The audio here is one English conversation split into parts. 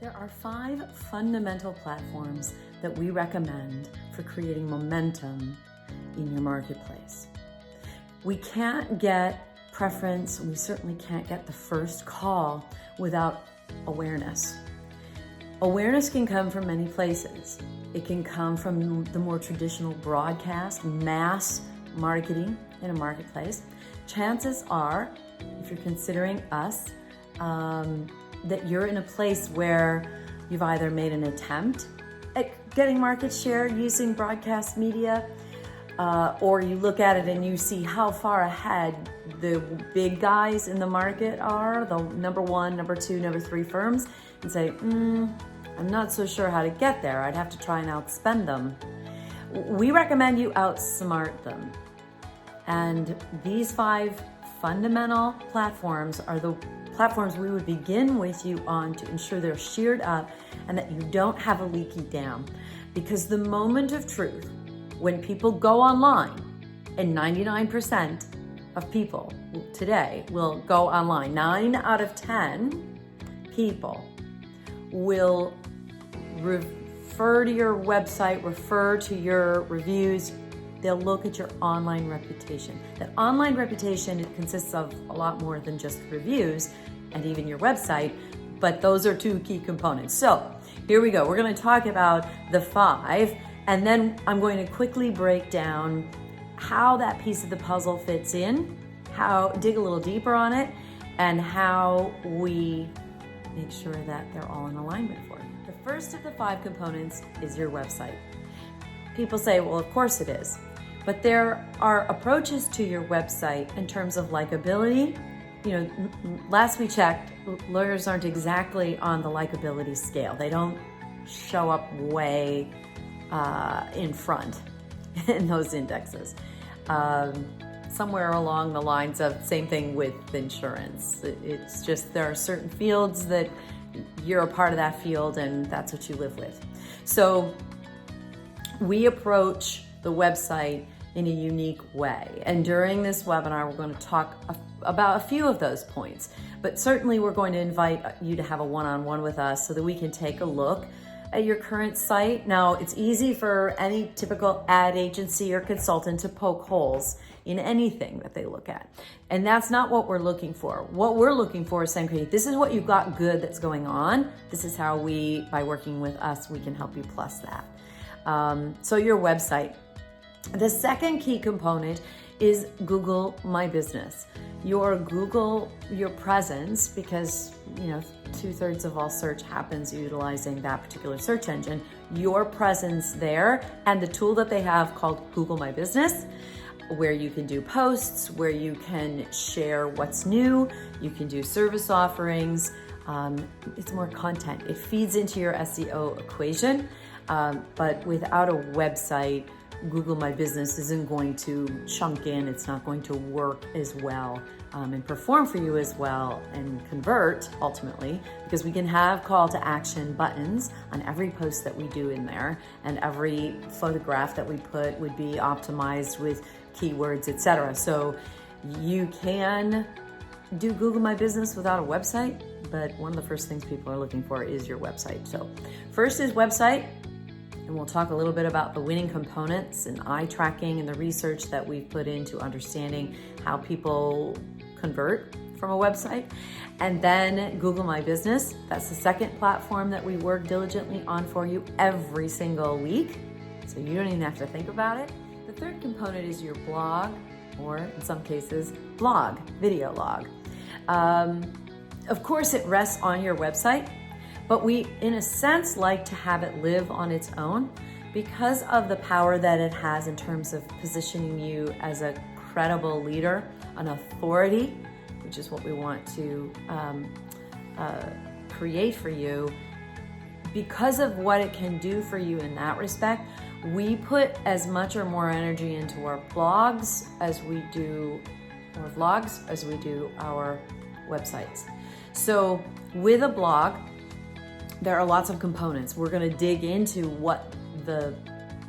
There are 5 fundamental platforms that we recommend for creating momentum in your marketplace. We can't get preference, we certainly can't get the first call without awareness. Awareness can come from many places. It can come from the more traditional broadcast, mass marketing in a marketplace. Chances are, if you're considering us, that you're in a place where you've either made an attempt at getting market share using broadcast media, or you look at it and you see how far ahead the big guys in the market are, the number 1, number 2, number 3 firms, and say, I'm not so sure how to get there. I'd have to try and outspend them. We recommend you outsmart them. And these 5 fundamental platforms are the platforms we would begin with you on to ensure they're sheared up and that you don't have a leaky dam. Because the moment of truth, when people go online, and 99% of people today will go online, 9 out of 10 people will refer to your website, refer to your reviews. They'll look at your online reputation. That online reputation, it consists of a lot more than just reviews and even your website, but those are 2 key components. So here we go. We're going to talk about the 5, and then I'm going to quickly break down how that piece of the puzzle fits in, dig a little deeper on it, and how we make sure that they're all in alignment for you. The first of the 5 components is your website. People say, well, of course it is. But there are approaches to your website in terms of likability. Last we checked, lawyers aren't exactly on the likability scale. They don't show up way in front in those indexes. Somewhere along the lines of same thing with insurance. It's just there are certain fields that you're a part of that field and that's what you live with. So we approach the website in a unique way. And during this webinar, we're going to talk about a few of those points. But certainly we're going to invite you to have a one-on-one with us so that we can take a look at your current site. Now, it's easy for any typical ad agency or consultant to poke holes in anything that they look at. And that's not what we're looking for. What we're looking for is saying, okay, this is what you've got good that's going on. This is how by working with us, we can help you plus that. So your website. The second key component is Google My Business. Your presence, because 2/3 of all search happens utilizing that particular search engine, your presence there and the tool that they have called Google My Business, where you can do posts, where you can share what's new, you can do service offerings. It's more content. It feeds into your SEO equation, but without a website, Google My Business isn't going to chunk in. It's not going to work as well and perform for you as well and convert ultimately, because we can have call to action buttons on every post that we do in there, and every photograph that we put would be optimized with keywords, etc. So you can do Google My Business without a website, but one of the first things people are looking for is your website. So first is website. And we'll talk a little bit about the winning components and eye tracking and the research that we've put into understanding how people convert from a website. And then Google My Business. That's the second platform that we work diligently on for you every single week. So you don't even have to think about it. The third component is your blog, or in some cases, blog, video log. Of course, it rests on your website. But we, in a sense, like to have it live on its own because of the power that it has in terms of positioning you as a credible leader, an authority, which is what we want to create for you. Because of what it can do for you in that respect, we put as much or more energy into our blogs as we do our vlogs, as we do our websites. So with a blog, there are lots of components. We're going to dig into what the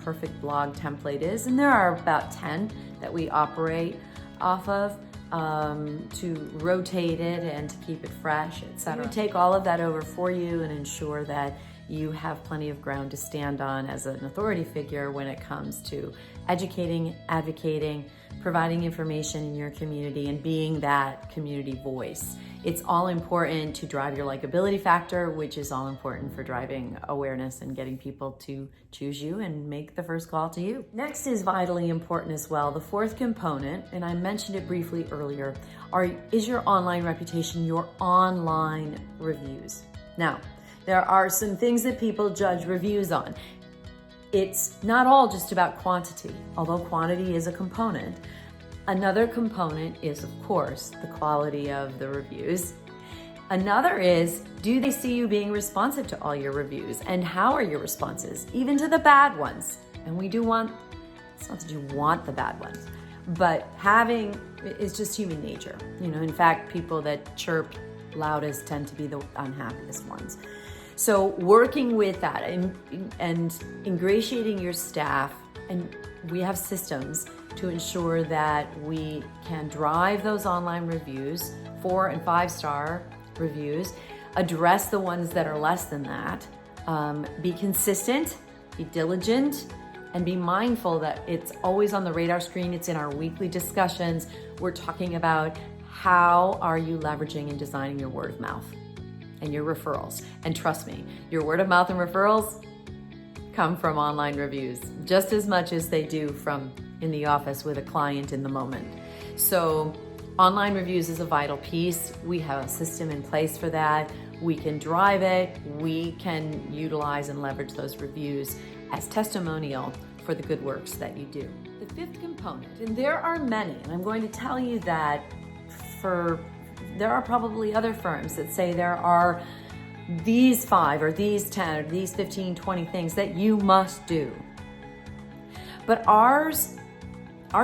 perfect blog template is, and there are about 10 that we operate off of. to rotate it and to keep it fresh, etc. We take all of that over for you and ensure that you have plenty of ground to stand on as an authority figure when it comes to educating, advocating, providing information in your community, and being that community voice. It's all important to drive your likability factor, which is all important for driving awareness and getting people to choose you and make the first call to you. Next is vitally important as well. The fourth component, and I mentioned it briefly earlier, is your online reputation, your online reviews. Now, there are some things that people judge reviews on. It's not all just about quantity, although quantity is a component. Another component is, of course, the quality of the reviews. Another is, do they see you being responsive to all your reviews? And how are your responses, even to the bad ones? And we do want, it's not that you want the bad ones, but it's just human nature. In fact, people that chirp loudest tend to be the unhappiest ones. So working with that and ingratiating your staff, and we have systems to ensure that we can drive those online reviews, 4 and 5 star reviews, address the ones that are less than that, be consistent, be diligent, and be mindful that it's always on the radar screen. It's in our weekly discussions. We're talking about how are you leveraging and designing your word of mouth and your referrals. And trust me, your word of mouth and referrals come from online reviews just as much as they do from in the office with a client in the moment. So online reviews is a vital piece. We have a system in place for that. We can drive it. We can utilize and leverage those reviews as testimonial for the good works that you do. The fifth component, and there are many, and I'm going to tell you that there are probably other firms that say there are these 5 or these 10 or these 15, 20 things that you must do. But our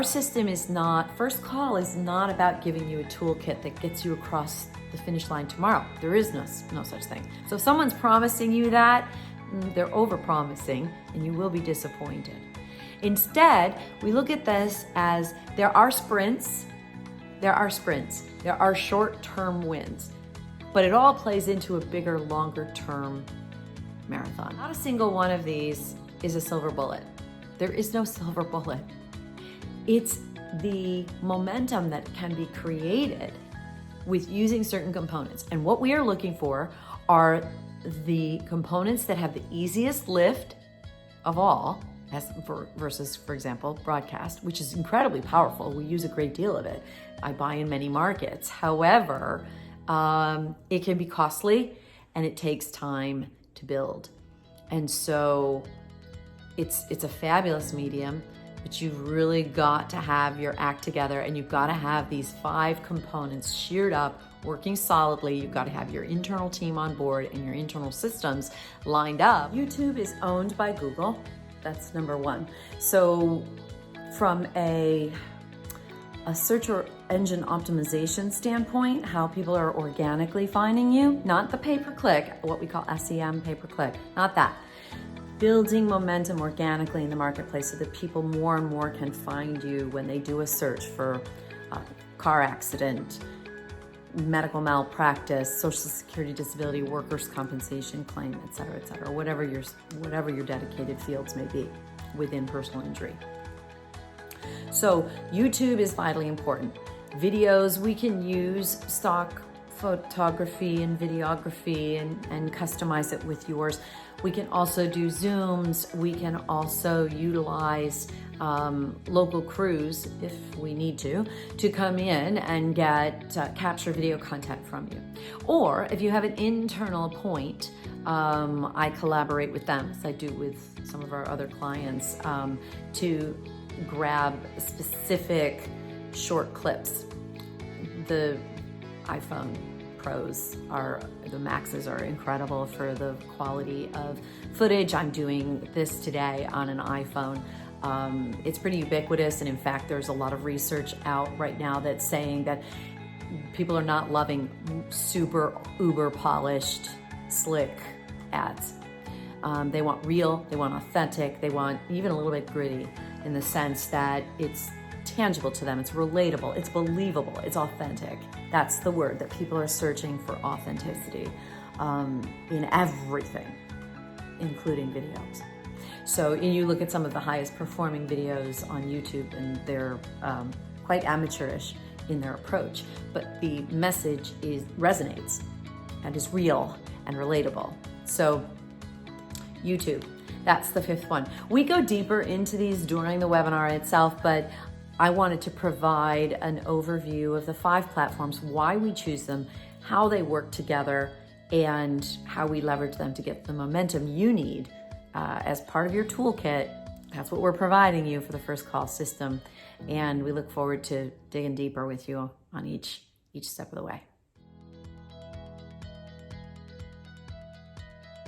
system is not, First Call is not about giving you a toolkit that gets you across the finish line tomorrow. There is no such thing. So if someone's promising you that, they're over-promising and you will be disappointed. Instead, we look at this as there are sprints, there are short-term wins, but it all plays into a bigger, longer-term marathon. Not a single one of these is a silver bullet. There is no silver bullet. It's the momentum that can be created with using certain components. And what we are looking for are the components that have the easiest lift of all, versus, for example, broadcast, which is incredibly powerful. We use a great deal of it. I buy in many markets. However, it can be costly and it takes time to build. And so it's a fabulous medium, but you've really got to have your act together, and you've got to have these 5 components sheared up, working solidly. You've got to have your internal team on board and your internal systems lined up. YouTube is owned by Google. That's number 1. So from a search engine optimization standpoint, how people are organically finding you, not the pay-per-click, what we call SEM pay-per-click, not that. Building momentum organically in the marketplace so that people more and more can find you when they do a search for car accident, medical malpractice, social security disability, workers' compensation claim, et cetera, whatever your dedicated fields may be within personal injury. So YouTube is vitally important. Videos, we can use stock photography and videography and customize it with yours. We can also do Zooms. We can also utilize local crews, if we need to come in and capture video content from you. Or if you have an internal point, I collaborate with them, as I do with some of our other clients, to grab specific short clips. The iPhone Pros the Maxes are incredible for the quality of footage. I'm doing this today on an iPhone. It's pretty ubiquitous, and in fact, there's a lot of research out right now that's saying that people are not loving super uber polished, slick ads. They want real, they want authentic, they want even a little bit gritty, in the sense that it's tangible to them, it's relatable, it's believable, it's authentic. That's the word that people are searching for, authenticity, in everything, including videos. So you look at some of the highest performing videos on YouTube, and they're quite amateurish in their approach, but the message resonates and is real and relatable. So YouTube, that's the fifth one. We go deeper into these during the webinar itself, but I wanted to provide an overview of the 5 platforms, why we choose them, how they work together, and how we leverage them to get the momentum you need as part of your toolkit. That's what we're providing you for the First Call system. And we look forward to digging deeper with you on each step of the way.